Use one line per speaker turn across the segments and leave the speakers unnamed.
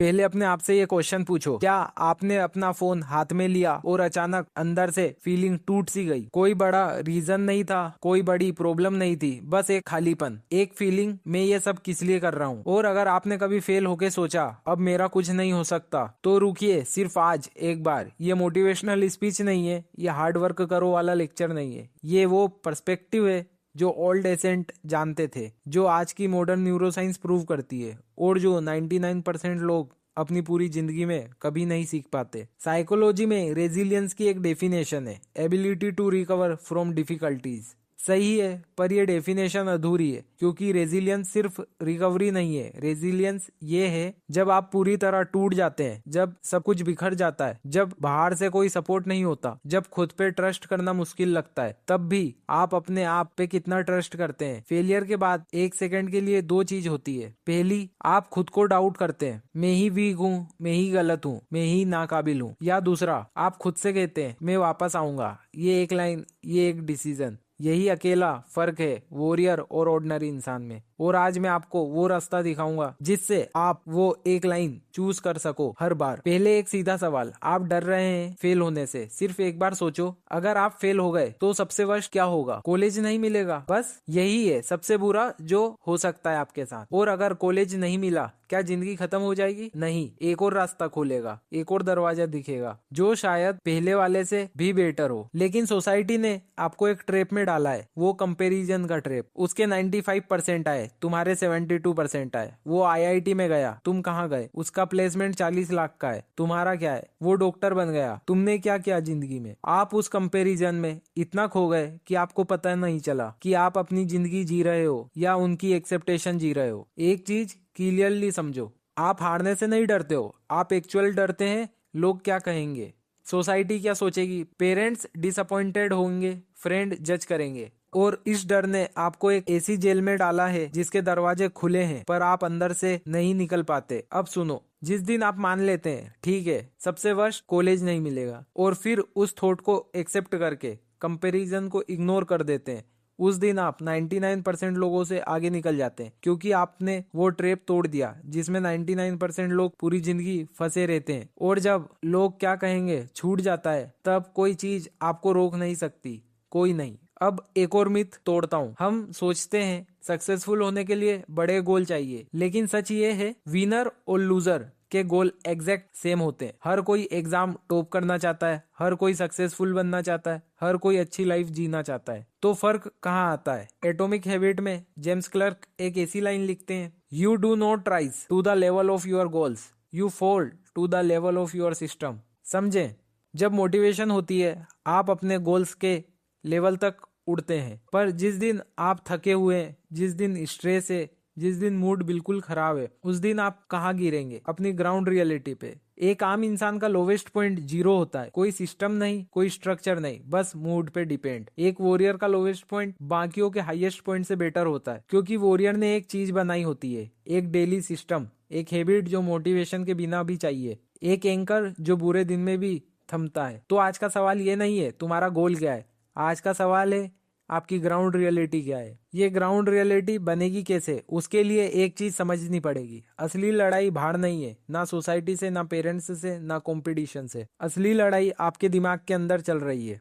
पहले अपने आप से ये क्वेश्चन पूछो, क्या आपने अपना फोन हाथ में लिया और अचानक अंदर से फीलिंग टूट सी गई? कोई बड़ा रीजन नहीं था, कोई बड़ी प्रॉब्लम नहीं थी, बस एक खालीपन, एक फीलिंग, मैं ये सब किस लिए कर रहा हूँ। और अगर आपने कभी फेल होके सोचा अब मेरा कुछ नहीं हो सकता, तो रुकिए, सिर्फ आज एक बार। ये मोटिवेशनल स्पीच नहीं है, ये हार्ड वर्क करो वाला लेक्चर नहीं है, ये वो पर्सपेक्टिव है जो ओल्ड एसेंट जानते थे, जो आज की मॉडर्न न्यूरोसाइंस प्रूव करती है, और जो 99% लोग अपनी पूरी जिंदगी में कभी नहीं सीख पाते। साइकोलॉजी में रेजिलियंस की एक डेफिनेशन है, ability to recover from difficulties. सही है, पर ये डेफिनेशन अधूरी है, क्योंकि रेजिलियंस सिर्फ रिकवरी नहीं है। रेजिलियंस ये है जब आप पूरी तरह टूट जाते हैं, जब सब कुछ बिखर जाता है, जब बाहर से कोई सपोर्ट नहीं होता, जब खुद पे ट्रस्ट करना मुश्किल लगता है, तब भी आप अपने आप पे कितना ट्रस्ट करते हैं। फेलियर के बाद एक सेकंड के लिए दो चीज होती है। पहली, आप खुद को डाउट करते हैं, मैं ही वीक हूँ, मैं ही गलत हूँ, मैं ही नाकाबिल हूँ। या दूसरा, आप खुद से कहते हैं मैं वापस आऊंगा। ये एक लाइन, ये एक डिसीजन, यही अकेला फर्क है वॉरियर और ऑर्डिनरी इंसान में। और आज मैं आपको वो रास्ता दिखाऊंगा जिससे आप वो एक लाइन चूज कर सको हर बार। पहले एक सीधा सवाल, आप डर रहे हैं फेल होने से? सिर्फ एक बार सोचो, अगर आप फेल हो गए तो सबसे वर्स्ट क्या होगा? कॉलेज नहीं मिलेगा, बस यही है सबसे बुरा जो हो सकता है आपके साथ। और अगर कॉलेज नहीं मिला, क्या जिंदगी खत्म हो जाएगी? नहीं, एक और रास्ता खुलेगा, एक और दरवाजा दिखेगा जो शायद पहले वाले से भी बेटर हो। लेकिन सोसाइटी ने आपको एक ट्रैप में डाला है, वो कंपैरिजन का ट्रैप। उसके 95% आए, तुम्हारे 72% आए। वो आईआईटी में गया, तुम कहाँ गए? उसका प्लेसमेंट 40 लाख का है, तुम्हारा क्या है? वो डॉक्टर बन गया, तुमने क्या किया जिंदगी में? आप उस कंपैरिजन में इतना खो गए कि आपको पता नहीं चला कि आप अपनी जिंदगी जी रहे हो या उनकी एक्सेप्टेशन जी रहे हो। एक चीज क्लियरली समझो, आप हारने से नहीं डरते हो, आप एक्चुअल डरते हैं लोग क्या कहेंगे, सोसाइटी क्या सोचेगी, पेरेंट्स डिसअपॉइंटेड होंगे, फ्रेंड जज करेंगे। और इस डर ने आपको एक ऐसी जेल में डाला है जिसके दरवाजे खुले हैं पर आप अंदर से नहीं निकल पाते। अब सुनो, जिस दिन आप मान लेते हैं ठीक है सबसे वर्स्ट कॉलेज नहीं मिलेगा, और फिर उस थॉट को एक्सेप्ट करके कंपैरिजन को इग्नोर कर देते हैं, उस दिन आप 99% लोगों से आगे निकल जाते हैं, क्योंकि आपने वो ट्रैप तोड़ दिया जिसमें 99% लोग पूरी जिंदगी फंसे रहते हैं। और जब लोग क्या कहेंगे छूट जाता है, तब कोई चीज आपको रोक नहीं सकती, कोई नहीं। अब एक और मिथ तोड़ता हूँ। हम सोचते हैं सक्सेसफुल होने के लिए बड़े गोल चाहिए, लेकिन सच ये है विनर और लूजर के गोल एग्जैक्ट सेम होते हैं। हर कोई एग्जाम टॉप करना चाहता है, हर कोई सक्सेसफुल बनना चाहता है, हर कोई अच्छी लाइफ जीना चाहता है। तो फर्क कहाँ आता है? एटॉमिक हैबिट में जेम्स क्लर्क एक ऐसी लाइन लिखते हैं, you do not rise to the level of your goals, you fall to the level of your system. समझे? जब मोटिवेशन होती है आप अपने गोल्स के लेवल तक उड़ते हैं, पर जिस दिन आप थके हुए हैं, जिस दिन स्ट्रेस है, जिस दिन मूड बिल्कुल खराब है, उस दिन आप कहाँ गिरेंगे? अपनी ग्राउंड रियलिटी पे। एक आम इंसान का लोवेस्ट पॉइंट 0 होता है, कोई सिस्टम नहीं, कोई स्ट्रक्चर नहीं, बस मूड पे डिपेंड। एक वॉरियर का लोवेस्ट पॉइंट बाकियों के हाईएस्ट पॉइंट से बेटर होता है, क्योंकि वॉरियर ने एक चीज बनाई होती है, एक डेली सिस्टम, एक हैबिट जो मोटिवेशन के बिना भी चाहिए, एक एंकर जो बुरे दिन में भी थमता है। तो आज का सवाल ये नहीं है तुम्हारा गोल क्या है, आज का सवाल है आपकी ग्राउंड रियलिटी क्या है। ये ग्राउंड रियलिटी बनेगी कैसे? उसके लिए एक चीज समझनी पड़ेगी, असली लड़ाई बाहर नहीं है, ना सोसाइटी से, ना पेरेंट्स से, ना कंपटीशन से। असली लड़ाई आपके दिमाग के अंदर चल रही है।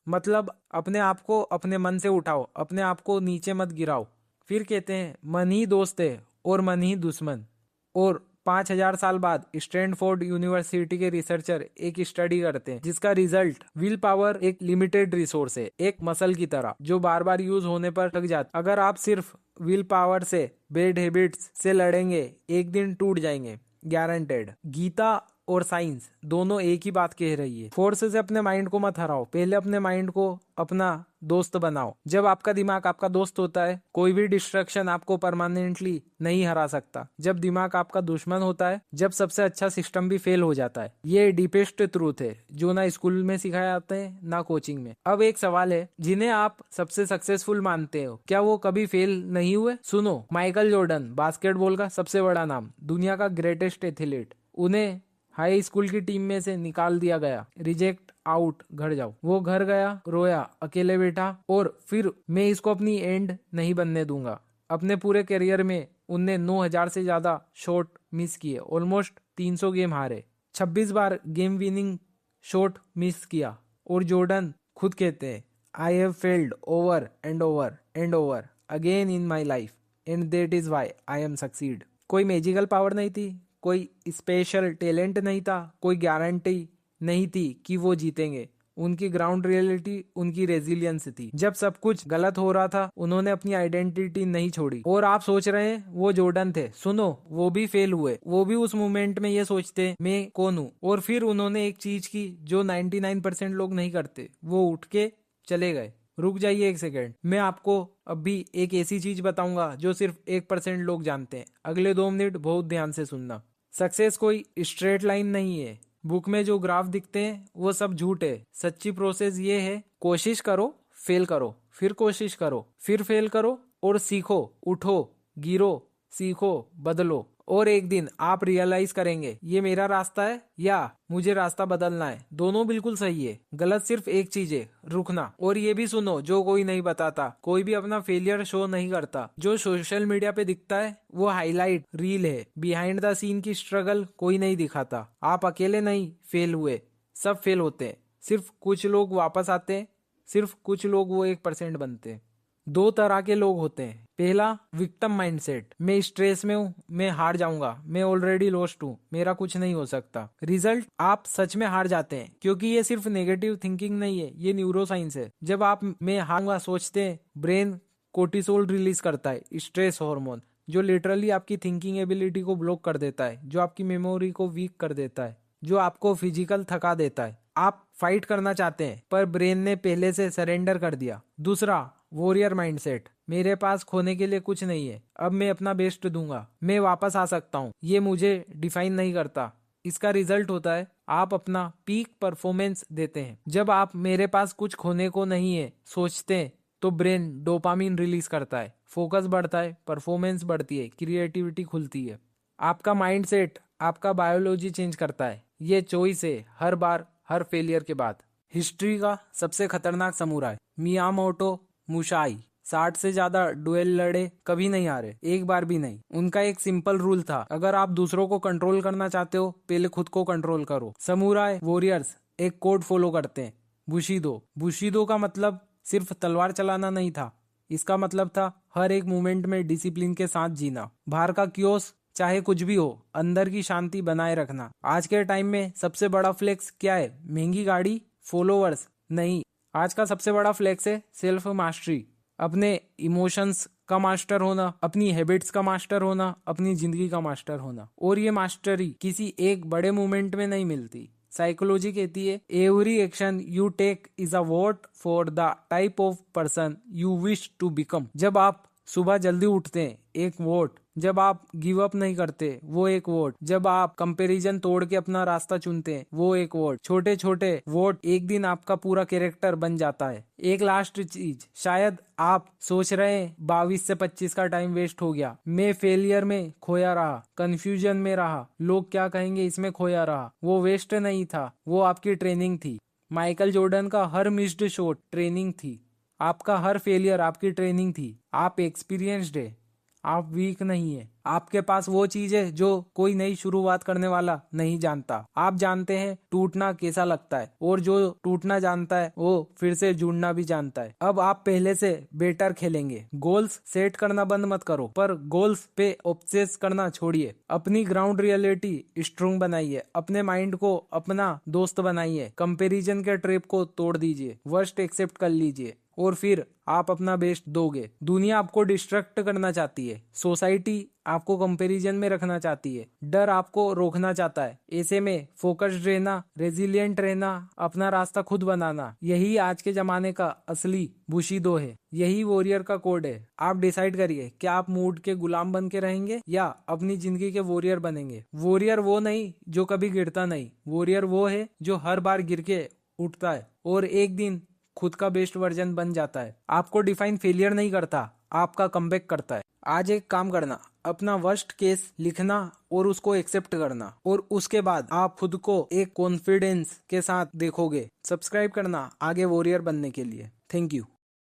मतलब अपने आप को अपने मन से उठाओ, अपने आप को नीचे मत गिराओ। फिर कहते हैं मन ही दोस्त है और मन ही दुश्मन। और 5000 साल बाद स्टैनफोर्ड यूनिवर्सिटी के रिसर्चर एक स्टडी करते हैं जिसका रिजल्ट, विल पावर एक लिमिटेड रिसोर्स है, एक मसल की तरह जो बार बार यूज होने पर थक जाता। अगर आप सिर्फ विल पावर से बैड हैबिट्स से लड़ेंगे, एक दिन टूट जाएंगे, गारंटेड। गीता और साइंस दोनों एक ही बात कह रही है, फोर्स से अपने माइंड को मत हराओ, पहले अपने माइंड को अपना दोस्त बनाओ। जब आपका दिमाग आपका दोस्त होता है, कोई भी डिस्ट्रक्शन आपको परमानेंटली नहीं हरा सकता। जब दिमाग आपका दुश्मन होता है, जब सबसे अच्छा सिस्टम भी फेल हो जाता है। ये डीपेस्ट ट्रूथ है जो ना स्कूल में सिखाया जाता है ना कोचिंग में। अब एक सवाल है, जिन्हें आप सबसे सक्सेसफुल मानते हो, क्या वो कभी फेल नहीं हुए? सुनो, माइकल जॉर्डन, बास्केटबॉल का सबसे बड़ा नाम, दुनिया का ग्रेटेस्ट एथलीट, उन्हें हाई स्कूल की टीम में से निकाल दिया गया, रिजेक्ट, आउट, घर जाओ। वो घर गया, रोया, अकेले बैठा, और फिर मैं इसको अपनी एंड नहीं बनने दूंगा, अपने पूरे करियर में उनने 9,000 से ज्यादा शॉट मिस किए, ऑलमोस्ट 300 गेम हारे, 26 बार गेम विनिंग शॉट मिस किया। और जॉर्डन खुद कहते हैं, I have failed over and over and over again in my life and that is why I am succeed. कोई मैजिकल पावर नहीं थी, कोई स्पेशल टैलेंट नहीं था, कोई गारंटी नहीं थी कि वो जीतेंगे। उनकी ग्राउंड रियलिटी उनकी रेजिलियंस थी। जब सब कुछ गलत हो रहा था उन्होंने अपनी आइडेंटिटी नहीं छोड़ी। और आप सोच रहे हैं वो जॉर्डन थे, सुनो वो भी फेल हुए, वो भी उस मोमेंट में ये सोचते मैं कौन हूँ। और फिर उन्होंने एक चीज की जो 99% लोग नहीं करते, वो उठ के चले गए। रुक जाइए एक सेकेंड, मैं आपको अभी एक ऐसी चीज बताऊंगा जो सिर्फ 1% लोग जानते हैं। अगले 2 मिनट बहुत ध्यान से सुनना। सक्सेस कोई स्ट्रेट लाइन नहीं है। बुक में जो ग्राफ दिखते हैं वो सब झूठ है। सच्ची प्रोसेस ये है, कोशिश करो, फेल करो, फिर कोशिश करो, फिर फेल करो और सीखो, उठो, गिरो, सीखो, बदलो। और एक दिन आप रियलाइज करेंगे ये मेरा रास्ता है या मुझे रास्ता बदलना है। दोनों बिल्कुल सही है, गलत सिर्फ एक चीज है, रुकना। और ये भी सुनो, जो कोई नहीं बताता, कोई भी अपना फेलियर शो नहीं करता। जो सोशल मीडिया पे दिखता है वो हाईलाइट रील है, बिहाइंड द सीन की स्ट्रगल कोई नहीं दिखाता। आप अकेले नहीं फेल हुए, सब फेल होते हैं, सिर्फ कुछ लोग वापस आते हैं, सिर्फ कुछ लोग वो 1% बनते हैं। 2 तरह के लोग होते हैं। पहला, विक्टिम माइंडसेट, मैं स्ट्रेस में हूँ, मैं हार जाऊंगा, मैं ऑलरेडी लॉस्ट हूँ, मेरा कुछ नहीं हो सकता। रिजल्ट, आप सच में हार जाते हैं, क्योंकि ये सिर्फ नेगेटिव थिंकिंग नहीं है, ये न्यूरो साइंस है। जब आप मैं हारूंगा सोचते हैं, ब्रेन कोर्टिसोल रिलीज करता है, स्ट्रेस हार्मोन, जो लिटरली आपकी थिंकिंग एबिलिटी को ब्लॉक कर देता है, जो आपकी मेमोरी को वीक कर देता है, जो आपको फिजिकल थका देता है। आप फाइट करना चाहते हैं पर ब्रेन ने पहले से सरेंडर कर दिया। दूसरा, वॉरियर माइंडसेट, मेरे पास खोने के लिए कुछ नहीं है, अब मैं अपना बेस्ट दूंगा, मैं वापस आ सकता हूँ, ये मुझे डिफाइन नहीं करता। इसका रिजल्ट होता है आप अपना पीक परफॉर्मेंस देते हैं। जब आप मेरे पास कुछ खोने को नहीं है सोचते हैं तो ब्रेन डोपामिन रिलीज करता है, फोकस बढ़ता है, परफॉर्मेंस बढ़ती है, क्रिएटिविटी खुलती है। आपका माइंडसेट आपका बायोलॉजी चेंज करता है। ये चॉइस है हर बार, हर फेलियर के बाद। हिस्ट्री का सबसे खतरनाक समुराई मियामोटो मुसाई 60 से ज्यादा डुएल लड़े, कभी नहीं हारे, एक बार भी नहीं। उनका एक सिंपल रूल था, अगर आप दूसरों को कंट्रोल करना चाहते हो पहले खुद को कंट्रोल करो। समुराई वॉरियर्स एक कोड फॉलो करते हैं, बुशिदो। बुशिदो का मतलब सिर्फ तलवार चलाना नहीं था, इसका मतलब था हर एक मूवमेंट में डिसिप्लिन के साथ जीना। बाहर का क्योस चाहे कुछ भी हो, अंदर की शांति बनाए रखना। आज के टाइम में सबसे बड़ा फ्लेक्स क्या है? महंगी गाड़ी, फॉलोवर्स नहीं। आज का सबसे बड़ा फ्लेक्स है सेल्फ मास्टरी, अपने इमोशंस का मास्टर होना, अपनी हैबिट्स का मास्टर होना, अपनी जिंदगी का मास्टर होना। और ये मास्टरी किसी एक बड़े मूवमेंट में नहीं मिलती। साइकोलॉजी कहती है every action you take is a vote for the type of person you wish to become. जब आप सुबह जल्दी उठते हैं, एक वोट। जब आप गिव अप नहीं करते, वो एक वोट। जब आप कंपैरिजन तोड़ के अपना रास्ता चुनते हैं, वो एक वोट। छोटे छोटे वोट एक दिन आपका पूरा कैरेक्टर बन जाता है। एक लास्ट चीज, शायद आप सोच रहे हैं 22 से 25 का टाइम वेस्ट हो गया, मैं फेलियर में खोया रहा, कंफ्यूजन में रहा, लोग क्या कहेंगे इसमें खोया रहा। वो वेस्ट नहीं था, वो आपकी ट्रेनिंग थी। माइकल जॉर्डन का हर मिस्ड शॉट ट्रेनिंग थी, आपका हर फेलियर आपकी ट्रेनिंग थी। आप एक्सपीरियंस्ड है, आप वीक नहीं है। आपके पास वो चीज है जो कोई नई शुरुआत करने वाला नहीं जानता। आप जानते हैं टूटना कैसा लगता है, और जो टूटना जानता है वो फिर से जुड़ना भी जानता है। अब आप पहले से बेटर खेलेंगे। गोल्स सेट करना बंद मत करो, पर गोल्स पे ऑब्सेस करना छोड़िए। अपनी ग्राउंड रियलिटी स्ट्रॉन्ग बनाइए, अपने माइंड को अपना दोस्त बनाइए, कंपैरिजन के ट्रैप को तोड़ दीजिए, वर्स्ट एक्सेप्ट कर लीजिए, और फिर आप अपना बेस्ट दोगे। दुनिया आपको डिस्ट्रैक्ट करना चाहती है, सोसाइटी आपको कंपैरिजन में रखना चाहती है, डर आपको रोकना चाहता है। ऐसे में फोकस्ड रहना, रेजिलिएंट रहना, अपना रास्ता खुद बनाना, यही आज के जमाने का असली बुशिदो है, यही वॉरियर का कोड है। आप डिसाइड करिए, क्या आप मूड के गुलाम बन के रहेंगे या अपनी जिंदगी के वॉरियर बनेंगे। वॉरियर वो नहीं जो कभी गिरता नहीं, वॉरियर वो है जो हर बार गिर के उठता है और एक दिन खुद का बेस्ट वर्जन बन जाता है। आपको डिफाइन फेलियर नहीं करता, आपका कमबैक करता है। आज एक काम करना, अपना वर्स्ट केस लिखना और उसको एक्सेप्ट करना, और उसके बाद आप खुद को एक कॉन्फिडेंस के साथ देखोगे। सब्सक्राइब करना आगे वॉरियर बनने के लिए। Thank you.